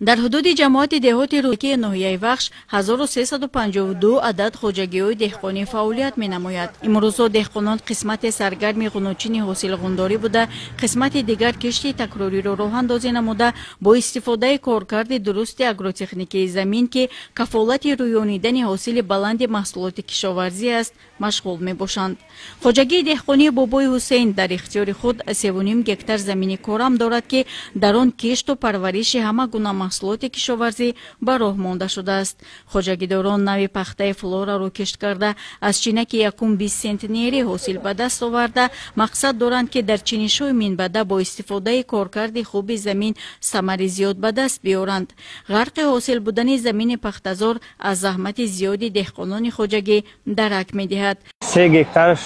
дар ҳудуди ҷамоати деҳоти рӯки ноҳияи Вахш 1352 адад хоҷагиҳои деҳқонӣ фаъолият менамояд. имрӯзҳо деҳқонон қисмати саргарми ғунучини ҳосилғундорӣ буда, қисмати дигар кишти такрориро роҳандозӣ намуда бо истифодаи коркарди дурусти агротехникии замин ки кафолати рӯёнидани ҳосили баланди маҳсулоти кишоварзӣ аст машғул мебошанд. Хоҷагии деҳқонии Бобои Ҳусейн дар ихтиёри худ 3,5 гектар замини корам дорад ки дар он кишту парвариши ҳама гуна маҳсулоти кишоварзӣ ба роҳ монда шудааст. Хоҷагидорон нави пахтаи флораро кишт карда аз чинаки 1-20 сентнерӣ ҳосил ба даст оварда мақсад доранд ки дар чинишҳои минбада бо истифодаи коркарди хуби замин самари зиёд ба даст биёранд. ғарқи ҳосил будани замини пахтазор аз заҳмати зиёди деҳқонони хоҷагӣ дарак медиҳад. 3 гектар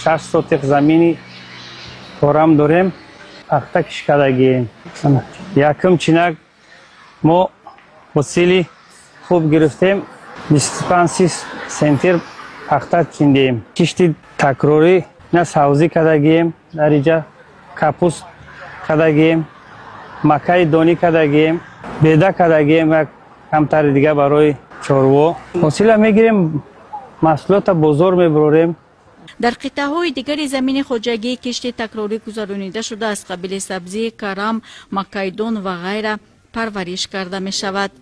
6 сотиқ замини корам дорем, пахта киш кардагием. Якум чинак мо ҳосили хуб гирифтем, 25 сентир пахта чиндем. Кишти такрорӣ на савзӣ кардагием, дар инҷа капуст кардагием, макаи донӣ кардагием, беда кардагием, як камтари дига барои чорво. ҳосила мегирем, маҳсулота бозор мебурорем. дар қитъаҳои дигари замини хоҷагӣ кишти такрорӣ гузаронида шуда аз қабили сабзӣ, карам, макайдон ва ғайра парвариш карда мешавад.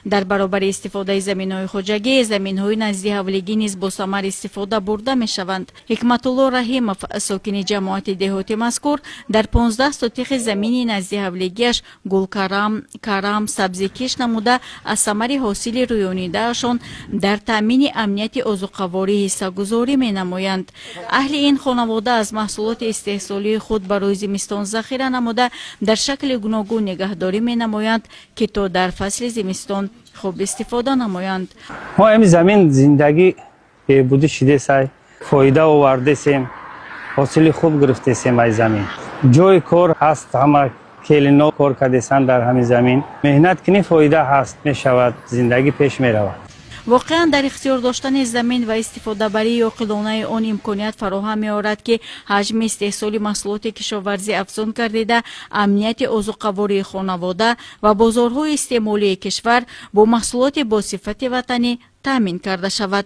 дар баробари истифодаи заминҳои хоҷагӣ, заминҳои назди ҳавлигӣ низ бо самар истифода бурда мешаванд. ҳикматулло Раҳимов, сокини ҷамоати деҳоти мазкур, дар 15 сотиқи замини назди ҳавлигиаш гулкарам, карам, сабзӣ киш намуда аз самари ҳосили рӯёнидаашон дар таъмини амнияти озуқаворӣ ҳиссагузорӣ менамоянд. аҳли ин хонавода аз маҳсулоти истеҳсолии худ барои зимистон захира намуда дар шакли гуногун негаҳдорӣ менамоянд ки то дар фасли зимистон хуб истифода намоянд. мо ами замин зиндагӣ беҳбудӣ шидесай, фоида овардесем, ҳосили хуб гирифтесем аз замин. ҷои кор ҳаст, ҳама келино кор кардесанд дар ҳамин замин. меҳнат кини фоида ҳаст, мешавад, зиндагӣ пеш меравад. воқеан дар ихтиёр доштани замин ва истифодабарии оқилонаи он имконият фароҳам меорад ки ҳаҷми истеҳсоли маҳсулоти кишоварзӣ афзун гардида, амнияти озуқавории хонавода ва бозорҳои истеъмолии кишвар бо маҳсулоти босифати ватанӣ таъмин карда шавад.